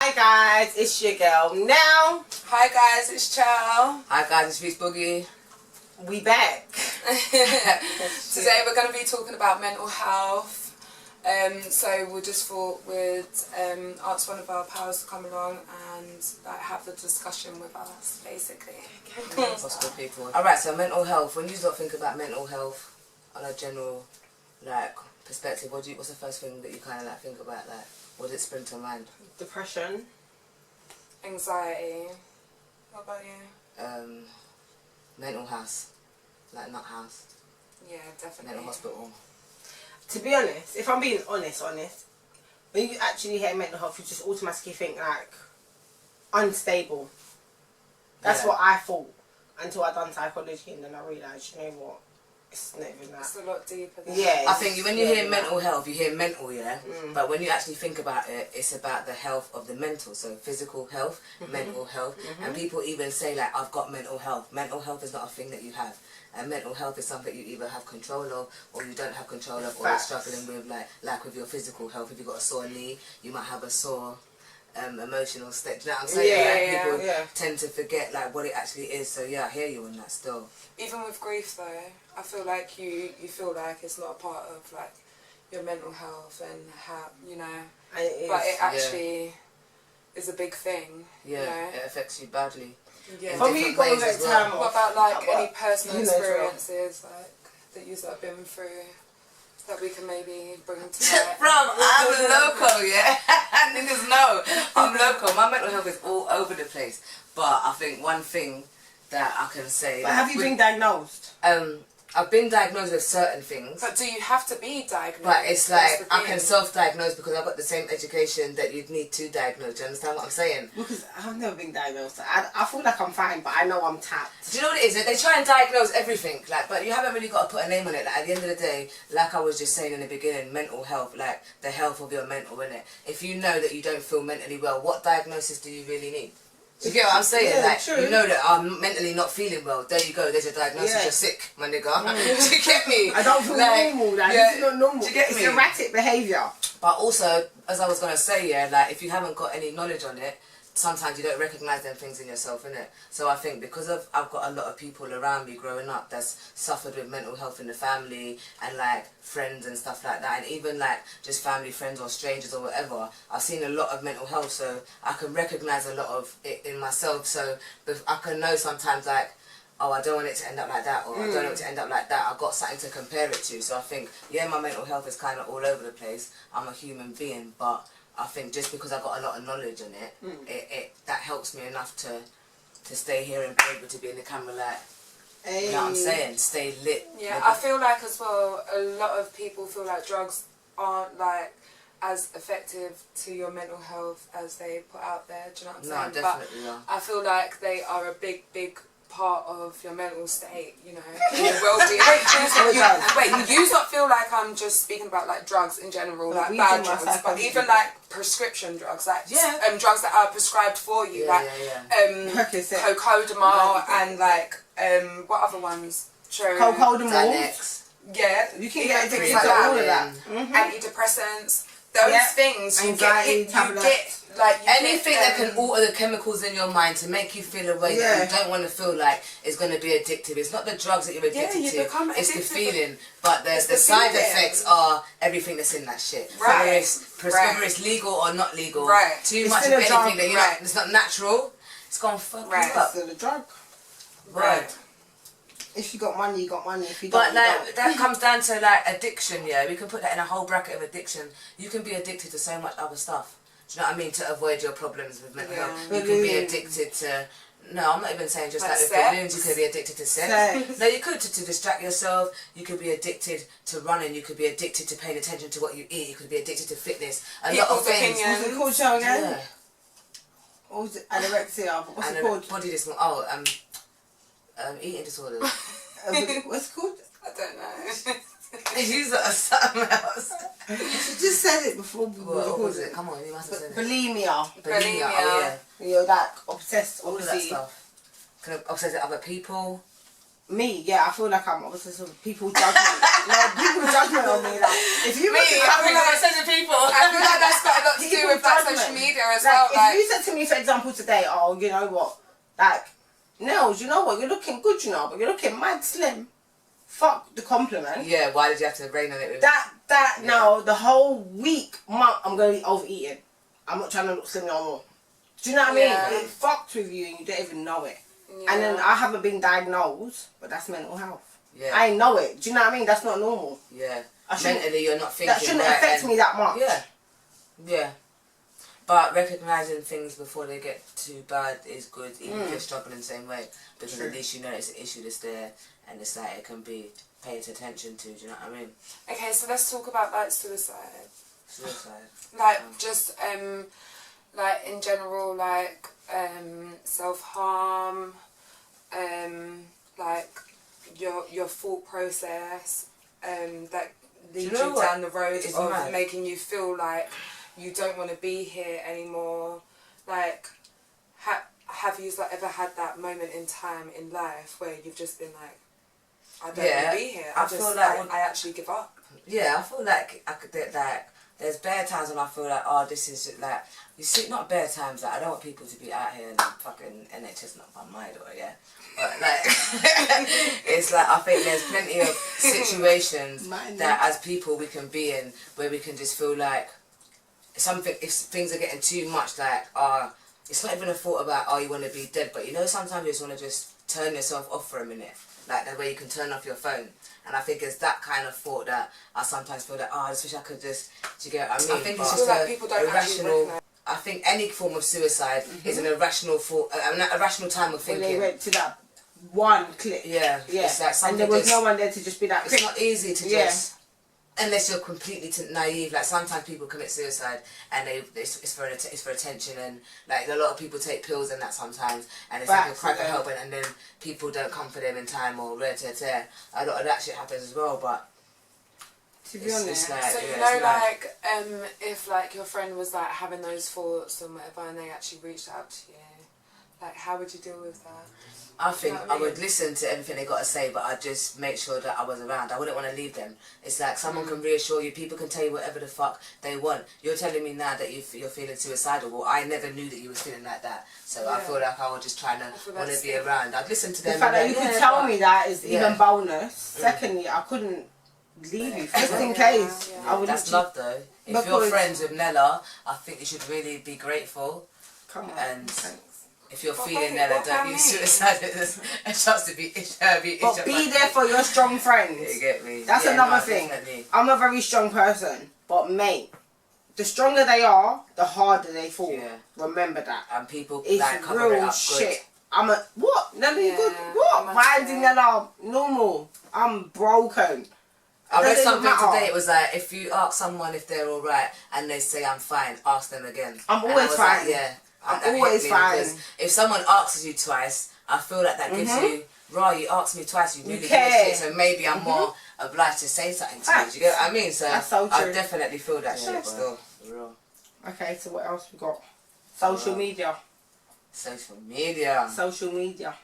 Hi guys, it's your girl Nell. Hi guys, it's Chel. Hi guys, it's Reese Boogie. We back. Today we're going to be talking about mental health. So we just thought we'd ask one of our pals to come along and have the discussion with us, basically. Possible people. Alright, so mental health. When you sort of think about mental health on a general perspective, what's the first thing that you kind of think about? What does it spring to mind? Depression. Anxiety. What about you? Mental house. Nut house. Yeah, definitely. Mental hospital. To be honest, if I'm being honest, when you actually hear mental health, you just automatically think unstable. That's what I thought until I done psychology, and then I realised, you know what, it's not even that. It's a lot deeper than that. I think when you hear mental health, you hear mental, yeah? But when you actually think about it, it's about the health of the mental. So physical health, mental health. And people even say, I've got mental health. Mental health is not a thing that you have. And mental health is something you either have control of or you don't have control of, or you're struggling with, like with your physical health. If you've got a sore knee, you might have a sore emotional state. Do you know what I'm saying? People tend to forget what it actually is. So yeah, I hear you on that still. Even with grief though, I feel like you feel like it's not a part of your mental health and how, you know, but it actually is a big thing. Yeah, you know? It affects you badly. Yeah. For me, what about any personal experiences that you've been through that we can maybe bring to light? I'm loco, yeah. Niggas know I'm loco. My mental health is all over the place. But I think one thing that I can say. But have you been diagnosed? I've been diagnosed with certain things. But do you have to be diagnosed? But it's I can self-diagnose because I've got the same education that you'd need to diagnose. Do you understand what I'm saying? Because I've never been diagnosed. I feel like I'm fine, but I know I'm tapped. Do you know what it is? They try and diagnose everything, but you haven't really got to put a name on it. At the end of the day, like I was just saying in the beginning, mental health, the health of your mental, innit? If you know that you don't feel mentally well, what diagnosis do you really need? Do you get what I'm saying? True. You know that I'm mentally not feeling well. There you go. There's your diagnosis. You're sick, my nigga. Do you get me? I don't feel normal. This is not normal. Do you get me? It's erratic behaviour. But also, as I was gonna say, if you haven't got any knowledge on it, sometimes you don't recognise them things in yourself, innit? So I think because I've got a lot of people around me growing up that's suffered with mental health in the family and friends and stuff like that, and even just family, friends or strangers or whatever, I've seen a lot of mental health, so I can recognise a lot of it in myself. So I can know sometimes oh, I don't want it to end up like that, or I don't want it to end up like that. I've got something to compare it to. So I think, my mental health is kind of all over the place. I'm a human being, but I think just because I've got a lot of knowledge on it, that helps me enough to stay here and be able to be in the camera you know what I'm saying? Stay lit. Yeah, I feel as well, a lot of people feel like drugs aren't as effective to your mental health as they put out there. Do you know what I'm saying? No, definitely not. I feel like they are a big part of your mental state, you know, your well-being. Wait, you not feel like I'm just speaking about drugs in general, bad drugs, but even prescription drugs, drugs that are prescribed for you, cocodamol and what other ones? Cocodamol. Yeah, you can get addicted to all of that. Antidepressants. Those things you get anything that can alter the chemicals in your mind to make you feel a way that you don't want to feel is going to be addictive. It's not the drugs that you're addicted to, it's the feeling. But the side effects are everything that's in that shit. Right. Whether it's legal or not legal. Right. Too much of anything that it's not natural, it's going to fuck you up. It's still a drug. Right. If you got money, you got money. If you don't, that comes down to addiction. Yeah, we can put that in a whole bracket of addiction. You can be addicted to so much other stuff. Do you know what I mean? To avoid your problems with mental health, you can be addicted to. No, I'm not even saying just with balloons. You could be addicted to sex. No, you could to distract yourself. You could be addicted to running. You could be addicted to paying attention to what you eat. You could be addicted to fitness. A lot of things. What's it called, show again? Yeah. What was it? Anorexia. What's it called? Body dysmorphia. Eating disorders. What's it called? I don't know. Use it as something else. You just said it before. What was it? Come on, you must have said it. Bulimia. Bulimia. Oh, yeah. You're obsessed, all of that stuff. Can obsess with other people. Me, yeah, I feel like I'm obsessed with people judgment. People judgment on me. Like, if you I feel like obsessed with people. I feel like that's got a lot to do with like social media as well. If you said to me, for example, today, oh, you know what, like, Nell, you know what, you're looking good, you know, but you're looking mad slim. Fuck the compliment. Yeah, why did you have to rain on it? Now, the whole week, month, I'm going to be overeating. I'm not trying to look slim no more. Do you know what I mean? It fucked with you and you don't even know it. Yeah. And then I haven't been diagnosed, but that's mental health. Yeah. I know it. Do you know what I mean? That's not normal. Yeah. Mentally, you're not thinking. That shouldn't affect me that much. Yeah. Yeah. But recognising things before they get too bad is good, even if you're struggling the same way. Because at least you know it's an issue that's there and it's like it can be paid attention to. Do you know what I mean? Okay, so let's talk about like suicide. Suicide. Like just like in general, like self-harm, like your thought process, that leads you down the road of making you feel like you don't want to be here anymore. Like, have you like ever had that moment in time in life where you've just been like, I don't want to be here. I feel like I actually give up. Yeah, I feel like I could like. There's bare times when I feel like, oh, this is like, you see, not bare times, like, I don't want people to be out here and fucking NHS not my mind or, yeah. But, like, it's like, I think there's plenty of situations that as people we can be in where we can just feel like something, if things are getting too much, like, it's not even a thought about, oh, you want to be dead, but you know, sometimes you just want to just turn yourself off for a minute. Like, the way you can turn off your phone. And I think it's that kind of thought that I sometimes feel like, oh, I just wish I could just, do you get what I mean? I think it's just like people don't irrational. I think any form of suicide is an irrational thought, an irrational time of thinking. When they went to that one clip. Yeah. It's like and there was no one there to just be that. It's not easy to just, unless you're completely naive. Like sometimes people commit suicide and it's for attention, and like a lot of people take pills and that sometimes, and it's like a cry for help, and then people don't come for them in time or a lot of that shit happens as well. But to be honest, like, so you know, like if like your friend was like having those thoughts and whatever, and they actually reached out to you, like how would you deal with that? I think I would listen to everything they got to say, but I'd just make sure that I was around. I wouldn't want to leave them. It's like someone can reassure you, people can tell you whatever the fuck they want. You're telling me now that you're feeling suicidal. Well, I never knew that you were feeling like that. So I feel like I was just trying to want to be around. I'd listen to them. The fact that you could tell me that is even bonus. Secondly, I couldn't leave you just in case. I would. That's love though. If you're friends with Nella, I think you should really be grateful. Come on. And if you're feeling Nella, don't use suicide as a chance to be But be there for your strong friends. You get me? That's another thing. Definitely. I'm a very strong person, but mate, the stronger they are, the harder they fall. Yeah. Remember that. And people it's like cover real it up shit. good. I'm a what? Nella, you good? What? Mine's in Nella normal. I'm broken. I read something today, it was like, if you ask someone if they're alright and they say I'm fine, ask them again. I'm always fine. Like, yeah. I'm always fine. If someone asks you twice, I feel like that gives you, you asked me twice, you really care. give a shit, so maybe I'm more obliged to say something to you. Do you get what I mean? So, that's so true. I definitely feel that shit still. Real. Okay, so what else we got? Social media. Social media. Social media.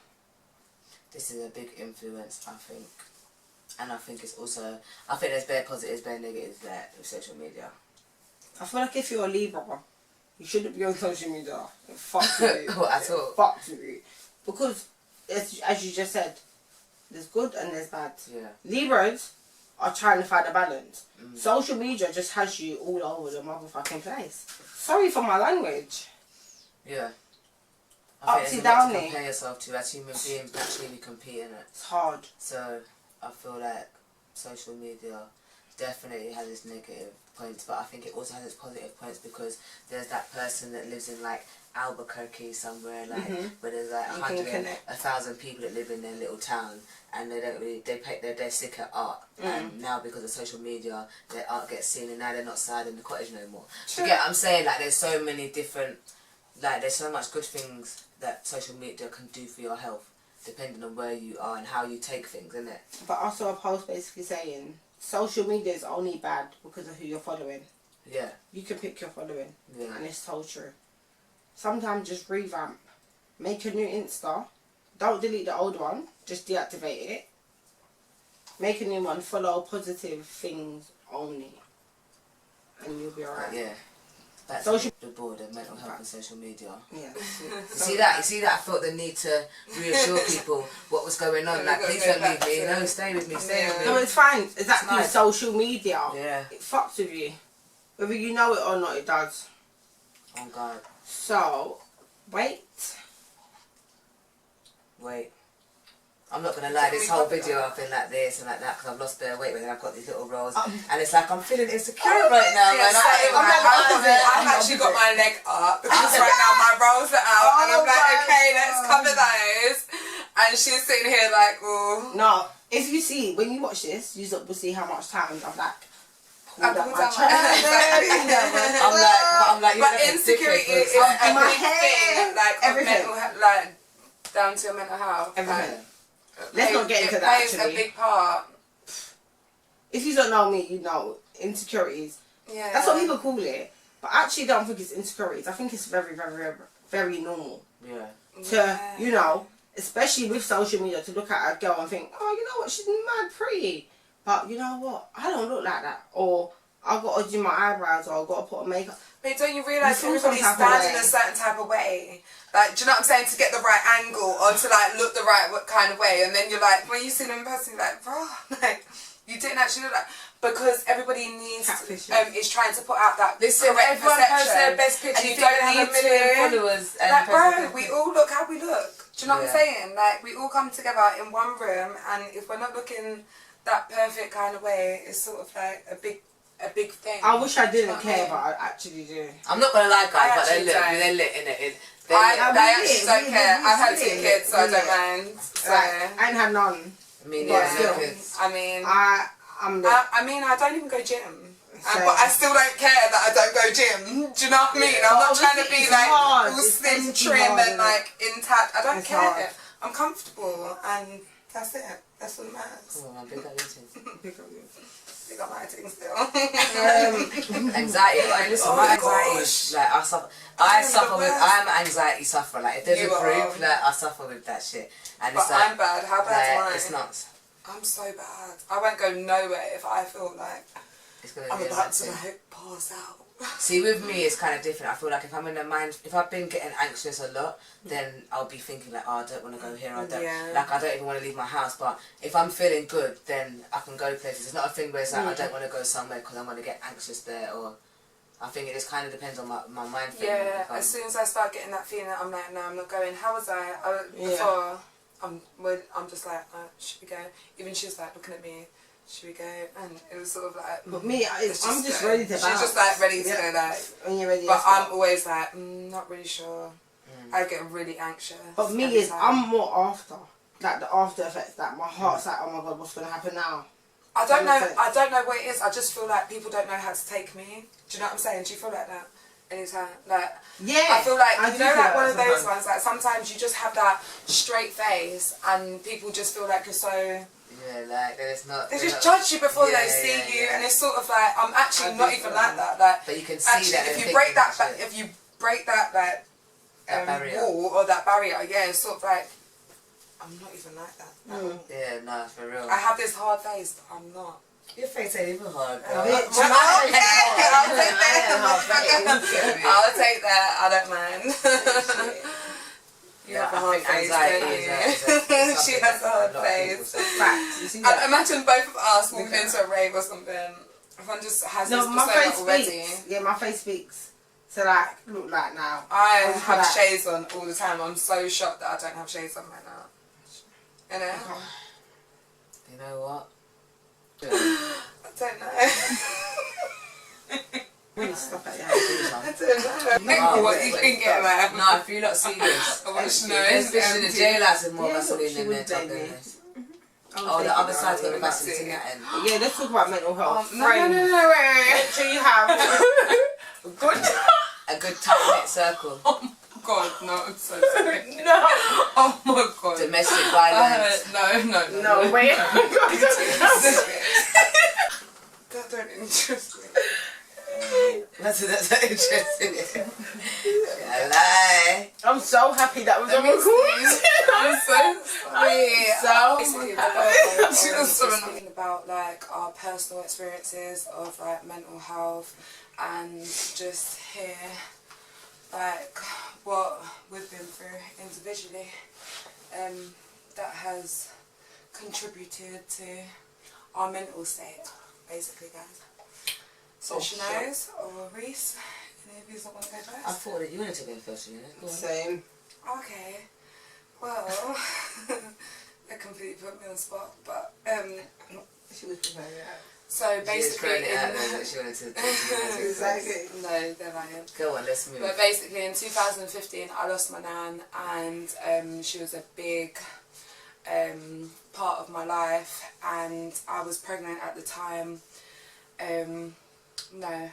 This is a big influence, I think. And I think it's also, I think there's bare positives, bare negatives there with social media. I feel like if you're a Libra, you shouldn't be on social media. It fucks with you. What, at all? It fucks with you. Because, as you just said, there's good and there's bad. Yeah. Libras are trying to find a balance. Social media just has you all over the motherfucking place. Sorry for my language. Yeah. Up to down to compare yourself to as human beings, naturally we compete in it. It's hard. So I feel like social media definitely has its negative points, but I think it also has its positive points, because there's that person that lives in like Albuquerque somewhere, like where there's like 1,000 people that live in their little town, and they don't really, they're sick at art, and now because of social media their art gets seen, and now they're not sad in the cottage no more. You get what I'm saying? Like there's so many different, like there's so much good things that social media can do for your health, depending on where you are and how you take things, isn't it? But I saw a post basically saying social media is only bad because of who you're following. Yeah. You can pick your following. Yeah. And it's so true. Sometimes just revamp. Make a new Insta. don't delete the old one. Just deactivate it. Make a new one. Follow positive things only, and you'll be alright. Yeah. That's social the board of mental health and social media. Yeah. You see that? I felt the need to reassure people what was going on. Like, please don't leave me. No, stay with me. Stay with me. No, it's fine. Exactly. It's nice. Social media. Yeah. It fucks with you, whether you know it or not. It does. Oh God. So, wait. I'm not gonna lie, this whole video I've been like this and like that because I've lost the weight, but then I've got these little rolls, and it's like I'm feeling insecure right now. Yeah, I've actually got my leg up because right now my rolls are out, and I'm like, okay, let's cover those. And she's sitting here like, oh. No, if you see when you watch this, you will see how much times I've like. I'm like, but insecurity is a big thing, like everything, like down to your mental health. Everything. Let's not get into that. It plays a big part. If you don't know me, you know insecurities. Yeah. That's what people call it. But I actually don't think it's insecurities. I think it's very, very, very normal. Yeah. To you know, especially with social media, to look at a girl and think, oh, you know what, she's mad pretty. But you know what, I don't look like that. Or I've got to do my eyebrows, or I've got to put on makeup. But don't you realise everybody stands in a certain type of way? Like, do you know what I'm saying? To get the right angle or to like look the right kind of way, and then you're like, when you see them in person, you're like, bro, like you didn't actually look like. Because everybody needs is trying to put out that correct everyone posts their best picture. And you don't have a million followers. And like, bro, we all look how we look. Do you know what I'm saying? Like, we all come together in one room, and if we're not looking that perfect kind of way, it's sort of like a big thing. I wish I didn't care, but I actually do. I'm not gonna lie, guys, but they're lit in it. I actually don't care. I've had 2 kids, so I don't mind. So. I ain't had none. Me neither. I mean, I don't even go gym. But I still don't care that I don't go gym. Do you know what I mean? I'm not trying to be like all slim, trim and like intact. I don't care. I'm comfortable and that's it. That's what matters. Oh, big up your thing. Big up my thing still. Anxiety. Like, listen, my anxiety is like I suffer with. I'm an anxiety sufferer. Like if there's a group, like I suffer with that shit. And but it's like, I'm bad. How bad am I? It's nuts. I'm so bad. I won't go nowhere if I feel like I'm about to like pass out. See, with me, it's kind of different. I feel like if I'm in a if I've been getting anxious a lot, then I'll be thinking like, oh, I don't want to go here. I don't even want to leave my house. But if I'm feeling good, then I can go places. It's not a thing where it's like I don't want to go somewhere because I'm going to get anxious there. Or I think it just kind of depends on my mind. Yeah. As soon as I start getting that feeling, I'm like, no, I'm not going. How was I? Before I'm just like, should we go? Even she was like looking at me. Should we go? And it was sort of like. But me, I'm just ready to bounce. She's just like ready to go like. When you're ready. But I'm always like, not really sure. I get really anxious. But me I'm more after, like the after effects. Like my heart's like, oh my god, what's gonna happen now? I don't know what it is. I just feel like people don't know how to take me. Do you know what I'm saying? Do you feel like that? Anytime, like I feel like you know, like one of those ones. Like sometimes you just have that straight face, and people just feel like you're so. Yeah, like there's not. They just judge you before they see you, and it's sort of like I'm actually not even like that. Like, but you can see actually, that if you break that, like barrier. wall or that barrier, it's sort of like I'm not even like that. Yeah, no, for real. I have this hard face, but I'm not. Your face ain't even hard, girl. I'll take that. I don't mind. You have a hard face, don't you? She has a hard face. Imagine both of us walking into a rave or something. Everyone just has this persona already. Yeah, my face speaks. So like, look like now. I have shades on all the time. I'm so shocked that I don't have shades on right now. You know? You know what? I don't know. Stuff like that. I don't know. What you think get there? No, if you not see this, I want to know. Especially the jail lads with more Vaseline in their top than this. Oh, the other side's got the Vaseline in that end. Yeah, let's talk about mental health. No, wait. Make sure you have a good tight-knit circle. Oh my god, no, I'm so sorry. No. Oh my god. Domestic violence. No, wait. That don't interest me. That's interesting. Lie. I'm so happy that was on recording. I'm so sorry. She was so speaking about like our personal experiences of like mental health and just hear like what we've been through individually that has contributed to our mental state, basically, guys. So Sinead or Reese, any of you not want to go first? I thought that you wanted to go first, you know. Same. Okay. Well, that completely put me on the spot, but She was preparing it out. so basically, she wanted to Exactly. no, they're lying. Go on, let's move. But basically, in 2015, I lost my nan, and she was a big part of my life, and I was pregnant at the time. I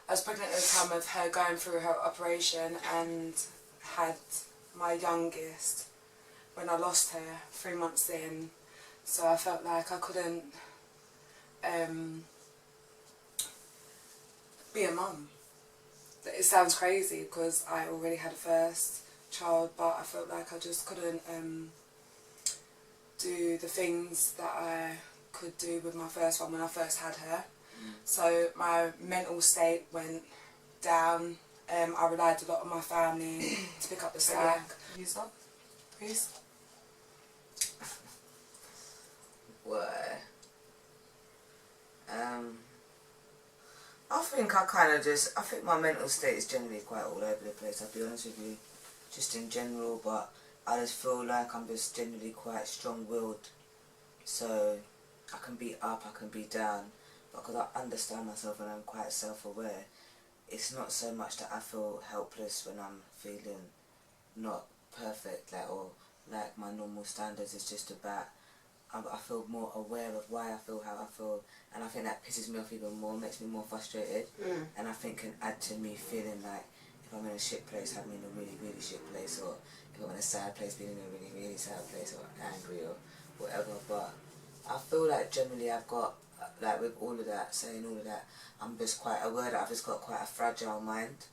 was pregnant at the time of her going through her operation, and had my youngest when I lost her 3 months in. So I felt like I couldn't be a mum. It sounds crazy because I already had a first child, but I felt like I just couldn't do the things that I could do with my first one when I first had her. So my mental state went down. I relied a lot on my family to pick up the slack. You stop, please. Why? I think my mental state is generally quite all over the place, I'll be honest with you, just in general, but I just feel like I'm just generally quite strong-willed, so I can be up, I can be down, but because I understand myself and I'm quite self-aware, it's not so much that I feel helpless when I'm feeling not perfect, or like my normal standards. It's just about I feel more aware of why I feel how I feel, and I think that pisses me off even more, makes me more frustrated, and I think can add to me feeling like if I'm in a shit place, having in a really, really shit place, or if I'm in a sad place, being in a really, really sad place, or angry, or whatever. But I feel like generally I've got, like with all of that, saying all of that, I'm just quite aware that I've just got quite a fragile mind.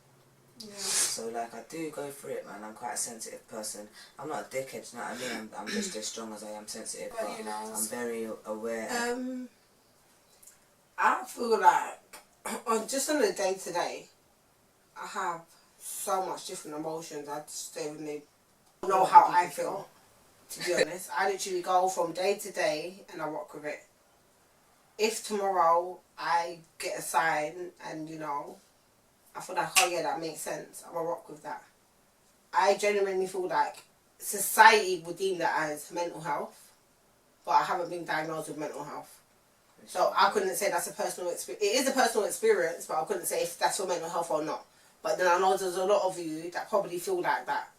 Yeah. So like I do go through it, man. I'm quite a sensitive person. I'm not a dickhead, you know what I mean? I'm just as strong as I am sensitive, but you know, I'm very aware. I feel like just on the day to day, I have so much different emotions. I just don't even know how I feel. To be honest, I literally go from day to day and I rock with it. If tomorrow I get a sign and I feel like, oh yeah, that makes sense, I'm gonna rock with that. I genuinely feel like society would deem that as mental health, but I haven't been diagnosed with mental health. So I couldn't say that's a personal experience. It is a personal experience, but I couldn't say if that's your mental health or not. But then I know there's a lot of you that probably feel like that.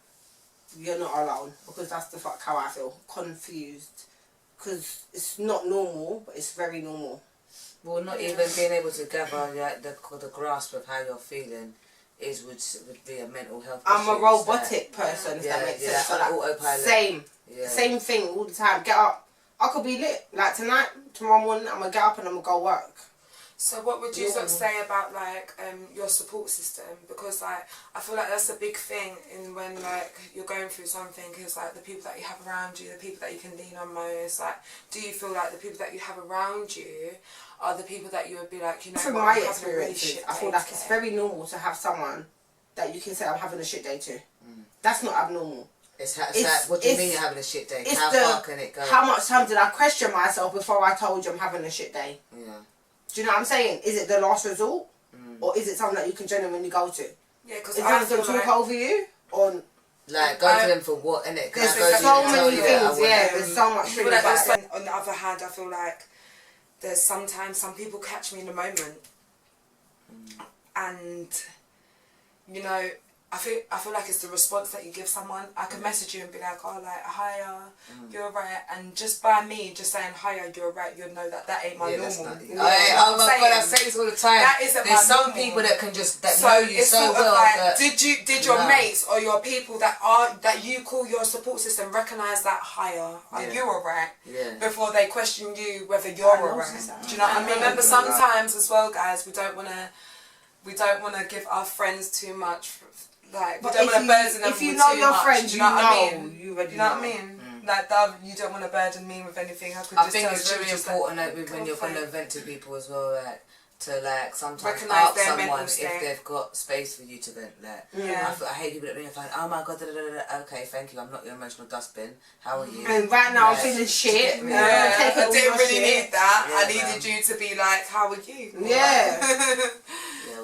You're not alone, because that's the fuck how I feel. Confused. Because it's not normal, but it's very normal. Well, not even being able to gather the grasp of how you're feeling would be a mental health issue. I'm a robotic person, if that makes sense. So like, autopilot. Same thing all the time. Get up. I could be lit. Like tonight, tomorrow morning, I'm going to get up and I'm going to go work. So what would you say about like your support system? Because like I feel like that's a big thing in when like you're going through something, is like the people that you have around you, the people that you can lean on most. Like, do you feel like the people that you have around you are the people that you would be like, From my experiences, I feel like it's very normal to have someone that you can say I'm having a shit day to. That's not abnormal. It's what do you mean you're having a shit day? How far can it go? How much time did I question myself before I told you I'm having a shit day? Yeah. Do you know what I'm saying? Is it the last resort? Or is it something that you can genuinely go to? Yeah, because is I feel talk over you? Or like, go to them for what, innit? There's so many things, there's so much things about it. On the other hand, I feel like there's sometimes some people catch me in the moment. And, I feel like it's the response that you give someone. I can message you and be like, oh, like, hiya, you're right. And just by me just saying, hiya, you're right, you'll know that ain't my normal. Oh my God, I say this all the time. That isn't There's some normal. people that can just, know you so well. Like, did your mates or your people that you call your support system recognise that hiya, are you alright? Yeah. Before they question you whether you're alright. Do you know what I mean? Remember, sometimes as well, guys, we don't want to give our friends too much Like, you don't want to burden them. If you know your friends, you know what I mean. You know what I mean? Like, Dove, you don't want to burden me with anything. I think it's really important when you're going to vent to people as well, like, to like sometimes recognise ask someone if they've got space for you to vent. Like, I hate people that ring and find, oh my god, okay, thank you, I'm not your emotional dustbin. How are you? And right now I'm feeling shit. I didn't really need that. Yeah, I needed you to be like, how are you? Yeah.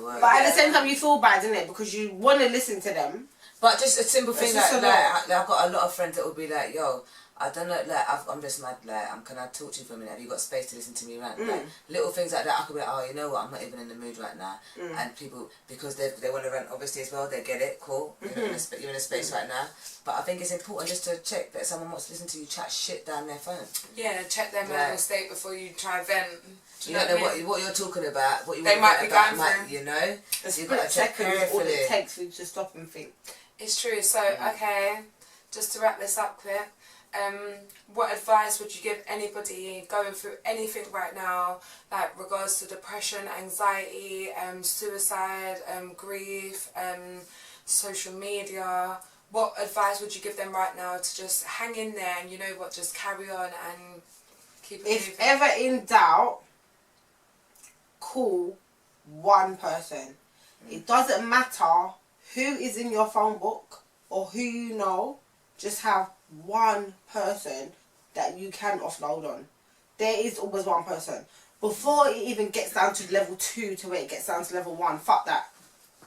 Well, but at the same time, you feel bad, isn't it? Because you want to listen to them. But just a simple thing like I've got a lot of friends that will be like, yo, I don't know, like, I'm just mad, like, can I talk to you for a minute? Have you got space to listen to me rant? Like, little things like that, I could be like, oh, you know what, I'm not even in the mood right now. And people, because they want to rant, obviously, as well, they get it, cool, you're in a space right now. But I think it's important just to check that someone wants to listen to you chat shit down their phone. Yeah, check their mental state before you try vent. You don't know what you're talking about, what you they might be going through. You know? You've got to check all it takes for you to stop and think. It's true. So, okay, just to wrap this up quick. What advice would you give anybody going through anything right now, like regards to depression, anxiety, suicide, grief, social media? What advice would you give them right now to just hang in there and, you know what, just carry on and keep it moving? If ever in doubt, call one person. It doesn't matter who is in your phone book or who you know, just have one person that you can offload on. There is always one person. Before it even gets down to level 2 to where it gets down to level 1, fuck that.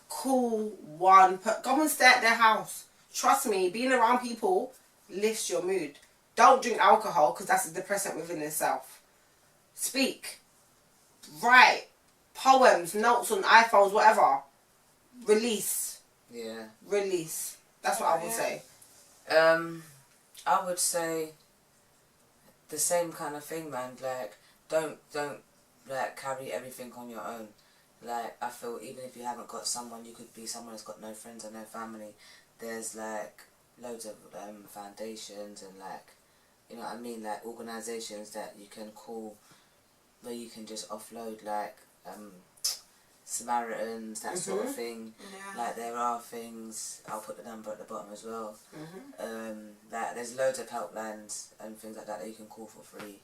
Call one go and stay at their house. Trust me, being around people lifts your mood. Don't drink alcohol because that's a depressant within itself. Speak. Write. Poems, notes on iPhones, whatever. Release. Yeah. Release. That's what I would say. I would say the same kind of thing, man. Like, don't like carry everything on your own. Like, I feel even if you haven't got someone, you could be someone that's got no friends or no family. There's like loads of foundations and like, you know what I mean, like organisations that you can call where you can just offload, like Samaritans, that sort of thing. Yeah. Like, there are things, I'll put the number at the bottom as well. Like, there's loads of helplines and things like that you can call for free.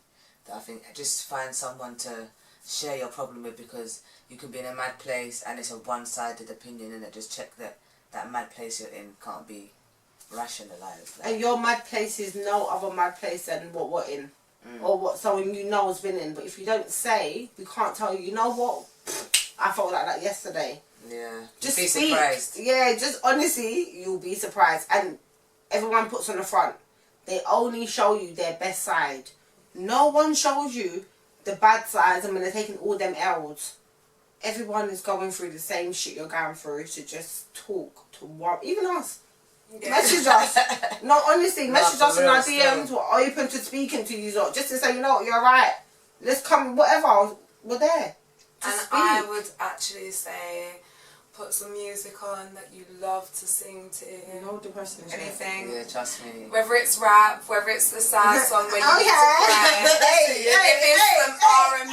That I think, just find someone to share your problem with, because you can be in a mad place and it's a one-sided opinion, and just check that that mad place you're in can't be rationalised. Like, and your mad place is no other mad place than what we're in. Or what someone you know has been in. But if you don't say, we can't tell you, you know what? I felt like that yesterday. Yeah. Just be speak. Surprised. Yeah, just honestly, you'll be surprised. And everyone puts on the front. They only show you their best side. No one shows you the bad sides, and when they're taking all them L's. Everyone is going through the same shit you're going through, so just talk to one. Even us. Yeah. Message us. No, honestly, message us in our DMs. We're open to speaking to you, just to say, you know what, you're right. Let's come, whatever. We're there. And I would actually say, put some music on that you love to sing to. No depressing. Anything. Yeah, trust me. Whether it's rap, whether it's the sad song where you need to cry. If it's some R&B,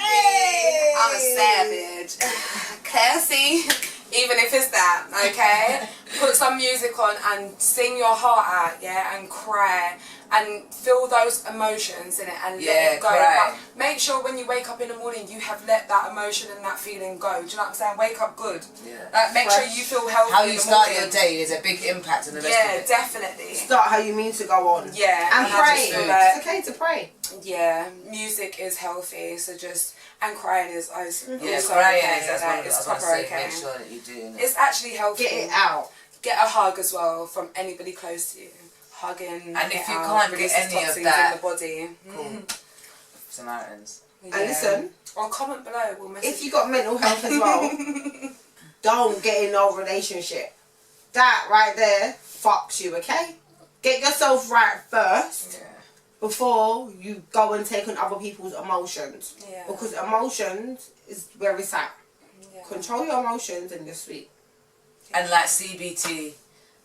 I'm a savage. Classy. Even if it's that, okay? Put some music on and sing your heart out, yeah? And cry. And feel those emotions in it and let it go. Cry. But make sure when you wake up in the morning, you have let that emotion and that feeling go. Do you know what I'm saying? Wake up good. Yeah. Make sure you feel healthy. How you start your day is a big impact on the rest of it. Yeah, definitely. Start how you mean to go on. Yeah. And pray. It's okay to pray. Yeah, music is healthy, so just, and crying is also crying okay. is Like, it's proper okay. Make sure that you do. It's actually healthy. Get it out. Get a hug as well from anybody close to you. Hugging. And if you can't get any of that, in the body. Cool. Samaritans. Yeah. And listen. Or comment below. We'll message if you got mental health as well, don't get in no relationship. That right there fucks you. Okay. Get yourself right first. Yeah. Before you go and take on other people's emotions. Yeah. Because emotions is where it's at. Yeah. Control your emotions and you're sweet. And like CBT,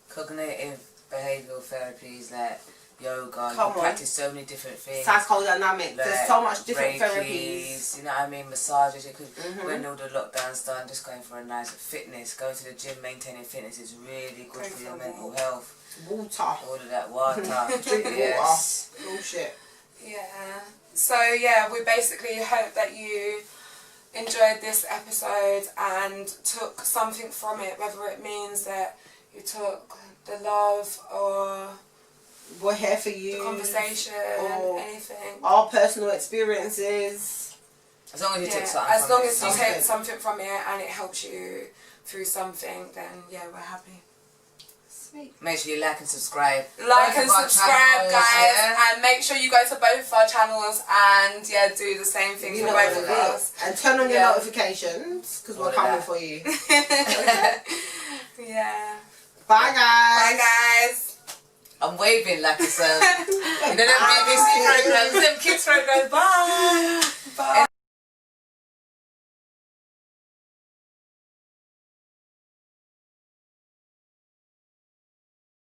cognitive behavioural therapies, like yoga. You can practice so many different things. Psychodynamic. Like, there's so much different Reikis, therapies. you know what I mean? Massages. You could, when all the lockdowns done, just going for a nice fitness. Going to the gym, maintaining fitness is really good for your mental health. Water. All of that water. Drink water. Bullshit. Yeah. So yeah, we basically hope that you enjoyed this episode and took something from it, whether it means that you took the love or we're here for you, the conversation, or anything, our personal experiences. As long as you took something as long from as you take something from it and it helps you through something, then yeah, we're happy. Sweet. Make sure you like and subscribe. Like and subscribe, guys, and make sure you go to both of our channels and do the same thing for both of us. And turn on your notifications because we're coming for you. Yeah. Bye, guys. Bye, guys. I'm waving like it's you know them BBC programs, them kids programs. Bye. Bye.